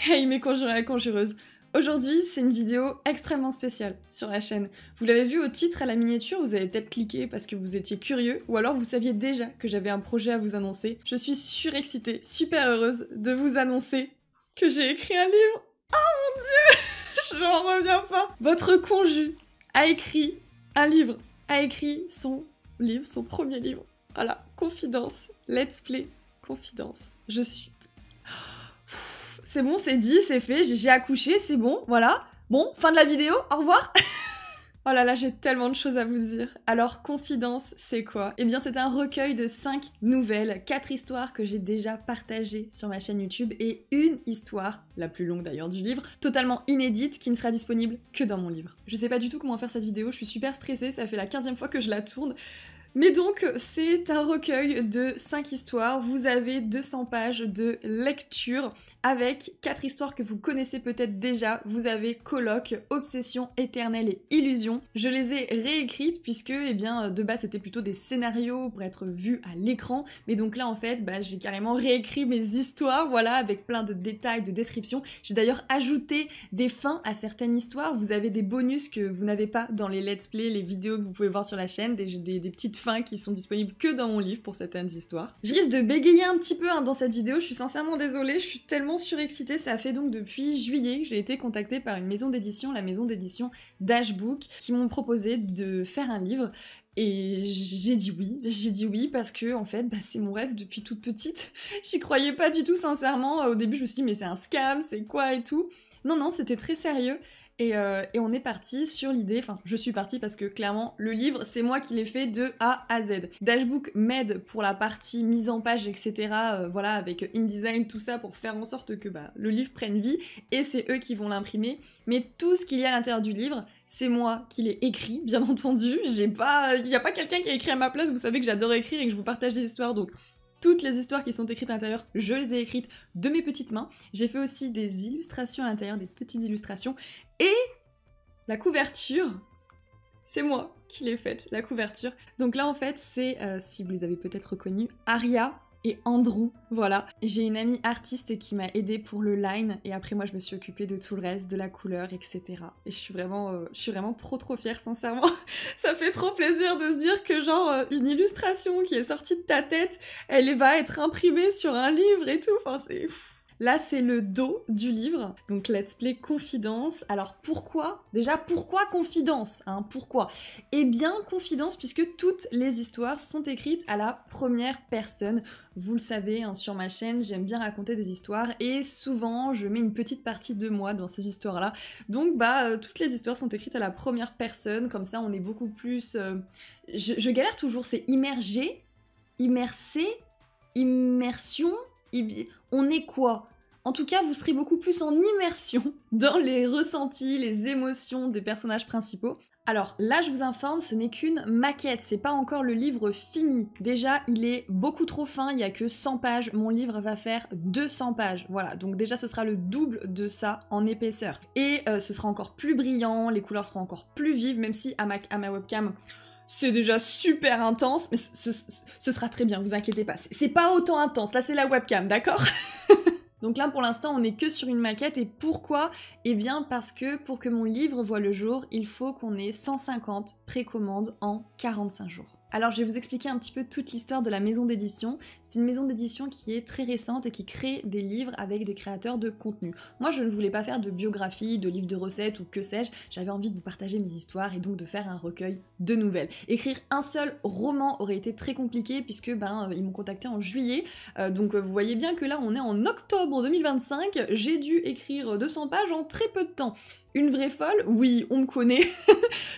Hey mes conjurés et conjureuses, aujourd'hui c'est une vidéo extrêmement spéciale sur la chaîne. Vous l'avez vu au titre et à la miniature, vous avez peut-être cliqué parce que vous étiez curieux ou alors vous saviez déjà que j'avais un projet à vous annoncer. Je suis surexcitée, super heureuse de vous annoncer que j'ai écrit un livre. Oh mon dieu, je n'en reviens pas. Votre conju a écrit un livre, a écrit son livre, son premier livre. Voilà, Confidence, Let's Play, Confidence. Je suis... C'est bon, c'est dit, c'est fait, j'ai accouché, c'est bon, voilà. Bon, fin de la vidéo, au revoir. Oh là là, j'ai tellement de choses à vous dire. Alors, Confidence, c'est quoi? Eh bien, c'est un recueil de 5 nouvelles, 4 histoires que j'ai déjà partagées sur ma chaîne YouTube et une histoire, la plus longue d'ailleurs du livre, totalement inédite qui ne sera disponible que dans mon livre. Je sais pas du tout comment faire cette vidéo, je suis super stressée, ça fait la 15e fois que je la tourne. Mais donc, c'est un recueil de 5 histoires, vous avez 200 pages de lecture avec 4 histoires que vous connaissez peut-être déjà. Vous avez Colloque, Obsession, Éternelle et Illusion. Je les ai réécrites puisque, eh bien, de base c'était plutôt des scénarios pour être vus à l'écran, mais donc là en fait, j'ai carrément réécrit mes histoires, voilà, avec plein de détails, de descriptions. J'ai d'ailleurs ajouté des fins à certaines histoires, vous avez des bonus que vous n'avez pas dans les let's play, les vidéos que vous pouvez voir sur la chaîne, des petites fins qui sont disponibles que dans mon livre pour certaines histoires. Je risque de bégayer un petit peu dans cette vidéo, je suis sincèrement désolée, je suis tellement surexcitée. Ça fait donc depuis juillet que j'ai été contactée par une maison d'édition, la maison d'édition Dashbook, qui m'ont proposé de faire un livre. Et j'ai dit oui parce que en fait c'est mon rêve depuis toute petite. J'y croyais pas du tout sincèrement, au début je me suis dit mais c'est un scam, c'est quoi et tout. Non, c'était très sérieux. Et on est parti sur l'idée, enfin je suis partie parce que clairement le livre c'est moi qui l'ai fait de A à Z. Dashbook m'aide pour la partie mise en page etc, voilà, avec InDesign tout ça pour faire en sorte que le livre prenne vie et c'est eux qui vont l'imprimer. Mais tout ce qu'il y a à l'intérieur du livre, c'est moi qui l'ai écrit, bien entendu. Il n'y a pas quelqu'un qui a écrit à ma place, vous savez que j'adore écrire et que je vous partage des histoires, donc toutes les histoires qui sont écrites à l'intérieur, je les ai écrites de mes petites mains. J'ai fait aussi des illustrations à l'intérieur, des petites illustrations. Et la couverture, c'est moi qui l'ai faite, la couverture. Donc là, en fait, c'est, si vous les avez peut-être reconnus, Aria et Andrew, voilà. J'ai une amie artiste qui m'a aidée pour le line, et après moi je me suis occupée de tout le reste, de la couleur, etc. Et je suis vraiment trop fière, sincèrement. Ça fait trop plaisir de se dire que genre, une illustration qui est sortie de ta tête, elle va être imprimée sur un livre et tout, enfin c'est... Là, c'est le dos du livre, donc Let's Play Confidence. Alors pourquoi? Déjà, pourquoi Confidence, hein? Pourquoi? Eh bien, Confidence, puisque toutes les histoires sont écrites à la première personne. Vous le savez, hein, sur ma chaîne, j'aime bien raconter des histoires et souvent, je mets une petite partie de moi dans ces histoires-là. Donc, toutes les histoires sont écrites à la première personne, comme ça, on est beaucoup plus... Je galère toujours, c'est immergé, immersé, immersion... On est quoi? En tout cas, vous serez beaucoup plus en immersion dans les ressentis, les émotions des personnages principaux. Alors là, je vous informe, ce n'est qu'une maquette, c'est pas encore le livre fini. Déjà, il est beaucoup trop fin, il y a que 100 pages, mon livre va faire 200 pages. Voilà, donc déjà ce sera le double de ça en épaisseur. Et ce sera encore plus brillant, les couleurs seront encore plus vives, même si à ma webcam... c'est déjà super intense, mais ce sera très bien, vous inquiétez pas. C'est pas autant intense, là c'est la webcam, d'accord? Donc là pour l'instant on n'est que sur une maquette, et pourquoi? Eh bien parce que pour que mon livre voie le jour, il faut qu'on ait 150 précommandes en 45 jours. Alors je vais vous expliquer un petit peu toute l'histoire de la maison d'édition. C'est une maison d'édition qui est très récente et qui crée des livres avec des créateurs de contenu. Moi je ne voulais pas faire de biographie, de livres de recettes ou que sais-je, j'avais envie de vous partager mes histoires et donc de faire un recueil de nouvelles. Écrire un seul roman aurait été très compliqué puisque ils m'ont contacté en juillet, donc vous voyez bien que là on est en octobre 2025, j'ai dû écrire 200 pages en très peu de temps. Une vraie folle? Oui, on me connaît.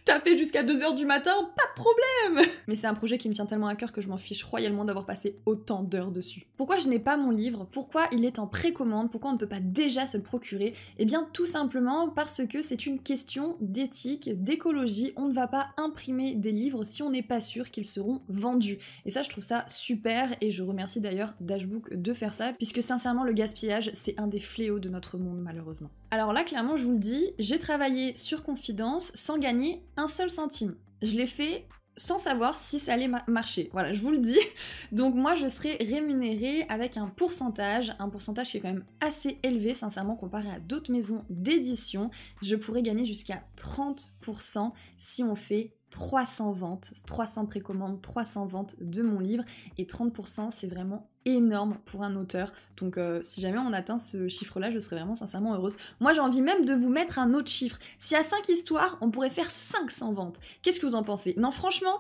Taper jusqu'à 2h du matin, pas de problème! Mais c'est un projet qui me tient tellement à cœur que je m'en fiche royalement d'avoir passé autant d'heures dessus. Pourquoi je n'ai pas mon livre? Pourquoi il est en précommande? Pourquoi on ne peut pas déjà se le procurer? Eh bien tout simplement parce que c'est une question d'éthique, d'écologie. On ne va pas imprimer des livres si on n'est pas sûr qu'ils seront vendus. Et ça, je trouve ça super, et je remercie d'ailleurs Dashbook de faire ça, puisque sincèrement le gaspillage, c'est un des fléaux de notre monde malheureusement. Alors là, clairement, je vous le dis, j'ai travaillé sur Confidence sans gagner un seul centime. Je l'ai fait sans savoir si ça allait marcher. Voilà, je vous le dis. Donc moi, je serai rémunérée avec un pourcentage qui est quand même assez élevé, sincèrement, comparé à d'autres maisons d'édition. Je pourrais gagner jusqu'à 30% si on fait 300 ventes, 300 précommandes, 300 ventes de mon livre, et 30% c'est vraiment énorme pour un auteur. Donc si jamais on atteint ce chiffre-là, je serais vraiment sincèrement heureuse. Moi j'ai envie même de vous mettre un autre chiffre. Si à 5 histoires, on pourrait faire 500 ventes. Qu'est-ce que vous en pensez? Non, franchement,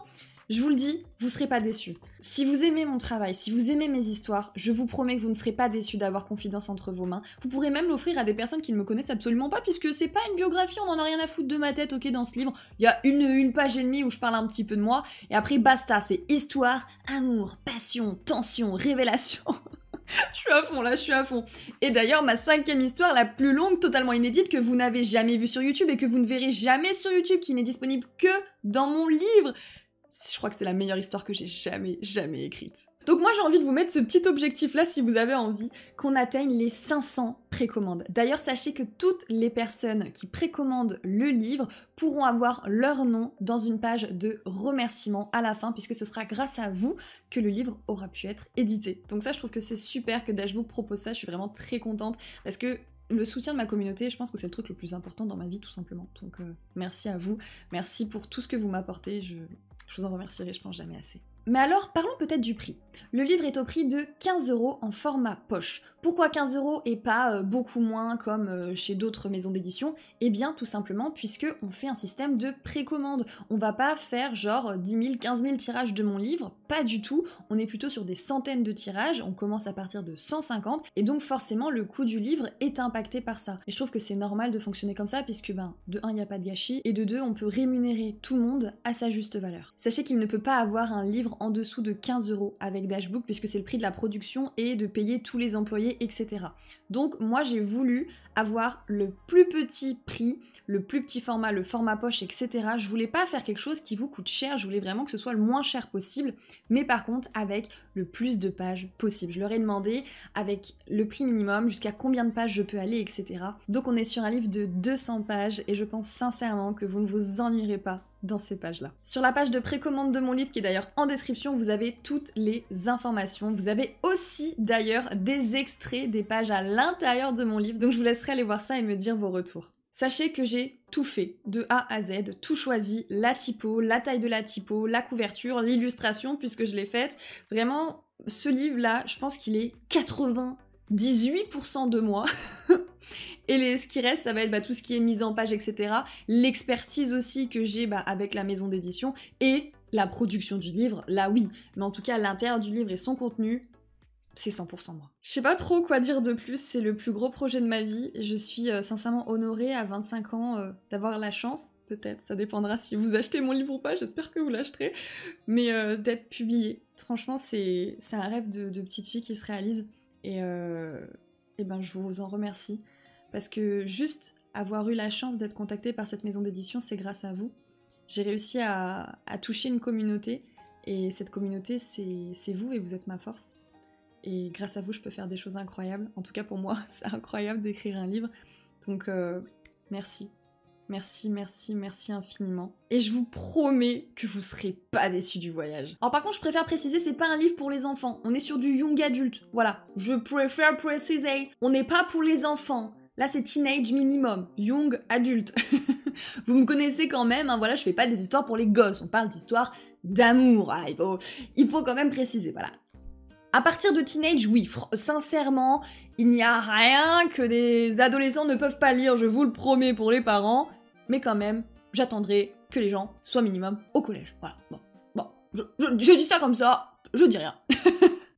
je vous le dis, vous serez pas déçus. Si vous aimez mon travail, si vous aimez mes histoires, je vous promets que vous ne serez pas déçus d'avoir Confidence entre vos mains. Vous pourrez même l'offrir à des personnes qui ne me connaissent absolument pas, puisque c'est pas une biographie, on en a rien à foutre de ma tête, ok, dans ce livre. Il y a une page et demie où je parle un petit peu de moi, et après basta, c'est histoire, amour, passion, tension, révélation. Je suis à fond là, je suis à fond. Et d'ailleurs, ma 5e histoire, la plus longue, totalement inédite, que vous n'avez jamais vue sur YouTube et que vous ne verrez jamais sur YouTube, qui n'est disponible que dans mon livre. Je crois que c'est la meilleure histoire que j'ai jamais écrite. Donc moi j'ai envie de vous mettre ce petit objectif là si vous avez envie, qu'on atteigne les 500 précommandes. D'ailleurs sachez que toutes les personnes qui précommandent le livre pourront avoir leur nom dans une page de remerciement à la fin, puisque ce sera grâce à vous que le livre aura pu être édité. Donc ça je trouve que c'est super que Dashbook propose ça, je suis vraiment très contente parce que le soutien de ma communauté, je pense que c'est le truc le plus important dans ma vie tout simplement. Donc merci à vous, merci pour tout ce que vous m'apportez, je vous en remercierai, je pense, jamais assez. Mais alors, parlons peut-être du prix. Le livre est au prix de 15 € en format poche. Pourquoi 15 € et pas beaucoup moins comme chez d'autres maisons d'édition? Eh bien, tout simplement puisque on fait un système de précommande. On va pas faire genre 10 000, 15 000 tirages de mon livre, pas du tout. On est plutôt sur des centaines de tirages, on commence à partir de 150, et donc forcément le coût du livre est impacté par ça. Et je trouve que c'est normal de fonctionner comme ça, puisque de 1, il n'y a pas de gâchis, et de 2, on peut rémunérer tout le monde à sa juste valeur. Sachez qu'il ne peut pas avoir un livre en dessous de 15 € avec Dashbook, puisque c'est le prix de la production et de payer tous les employés, etc. Donc moi j'ai voulu avoir le plus petit prix, le plus petit format, le format poche, etc. Je voulais pas faire quelque chose qui vous coûte cher, je voulais vraiment que ce soit le moins cher possible, mais par contre avec le plus de pages possible. Je leur ai demandé avec le prix minimum, jusqu'à combien de pages je peux aller, etc. Donc on est sur un livre de 200 pages et je pense sincèrement que vous ne vous ennuierez pas dans ces pages-là. Sur la page de précommande de mon livre, qui est d'ailleurs en description, vous avez toutes les informations. Vous avez aussi d'ailleurs des extraits des pages à l'intérieur de mon livre, donc je vous laisserai aller voir ça et me dire vos retours. Sachez que j'ai tout fait, de A à Z, tout choisi, la typo, la taille de la typo, la couverture, l'illustration, puisque je l'ai faite. Vraiment, ce livre-là, je pense qu'il est 98% de moi. Et ce qui reste, ça va être tout ce qui est mise en page, etc. L'expertise aussi que j'ai avec la maison d'édition et la production du livre, là oui. Mais en tout cas, l'intérieur du livre et son contenu, c'est 100% moi. Je sais pas trop quoi dire de plus, c'est le plus gros projet de ma vie. Je suis sincèrement honorée à 25 ans d'avoir la chance, peut-être, ça dépendra si vous achetez mon livre ou pas, j'espère que vous l'achèterez, mais d'être publié. Franchement, c'est un rêve de petite fille qui se réalise et je vous en remercie. Parce que juste avoir eu la chance d'être contactée par cette maison d'édition, c'est grâce à vous. J'ai réussi à toucher une communauté, et cette communauté, c'est vous, et vous êtes ma force. Et grâce à vous, je peux faire des choses incroyables. En tout cas, pour moi, c'est incroyable d'écrire un livre. Donc, merci. Merci infiniment. Et je vous promets que vous serez pas déçus du voyage. Alors par contre, je préfère préciser, c'est pas un livre pour les enfants. On est sur du young adulte. Voilà, je préfère préciser. On n'est pas pour les enfants. Là, c'est teenage minimum, young adulte. Vous me connaissez quand même, hein, voilà, je fais pas des histoires pour les gosses, on parle d'histoires d'amour. Voilà, il faut quand même préciser, voilà. À partir de teenage, oui, sincèrement, il n'y a rien que des adolescents ne peuvent pas lire, je vous le promets pour les parents, mais quand même, j'attendrai que les gens soient minimum au collège. Voilà, bon, je dis ça comme ça, je dis rien.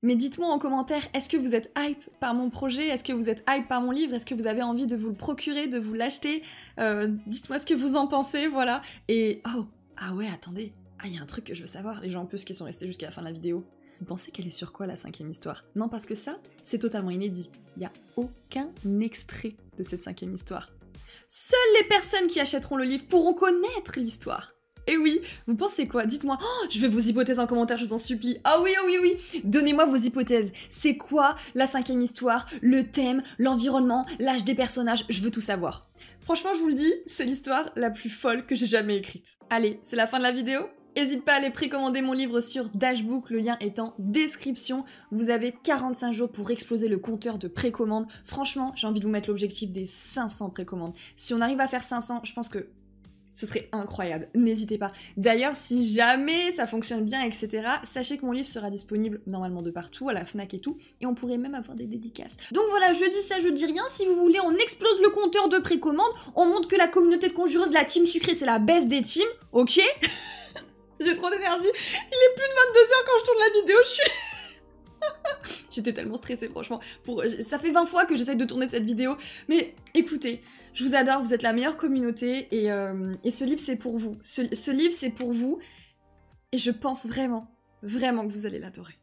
Mais dites-moi en commentaire, est-ce que vous êtes hype par mon projet? Est-ce que vous êtes hype par mon livre? Est-ce que vous avez envie de vous le procurer, de vous l'acheter? Dites-moi ce que vous en pensez, voilà. Et ah ouais, attendez, il y a un truc que je veux savoir, les gens en plus qui sont restés jusqu'à la fin de la vidéo. Vous pensez qu'elle est sur quoi la 5e histoire? Non, parce que ça, c'est totalement inédit. Il n'y a aucun extrait de cette 5e histoire. Seules les personnes qui achèteront le livre pourront connaître l'histoire. Et oui, vous pensez quoi? Dites-moi, je veux vos hypothèses en commentaire, je vous en supplie. Ah oui, donnez-moi vos hypothèses. C'est quoi la 5e histoire? Le thème, l'environnement, l'âge des personnages, je veux tout savoir. Franchement, je vous le dis, c'est l'histoire la plus folle que j'ai jamais écrite. Allez, c'est la fin de la vidéo. N'hésite pas à aller précommander mon livre sur Dashbook, le lien est en description. Vous avez 45 jours pour exploser le compteur de précommande. Franchement, j'ai envie de vous mettre l'objectif des 500 précommandes. Si on arrive à faire 500, je pense que ce serait incroyable, n'hésitez pas. D'ailleurs, si jamais ça fonctionne bien, etc., sachez que mon livre sera disponible normalement de partout, à la FNAC et tout, et on pourrait même avoir des dédicaces. Donc voilà, je dis ça, je dis rien. Si vous voulez, on explose le compteur de précommande, on montre que la communauté de conjureuses, la team sucrée, c'est la baisse des teams, ok? J'ai trop d'énergie. Il est plus de 22h quand je tourne la vidéo, J'étais tellement stressée, franchement. Ça fait 20 fois que j'essaye de tourner cette vidéo. Mais écoutez, je vous adore, vous êtes la meilleure communauté. Et ce livre, c'est pour vous. Ce livre, c'est pour vous. Et je pense vraiment, vraiment que vous allez l'adorer.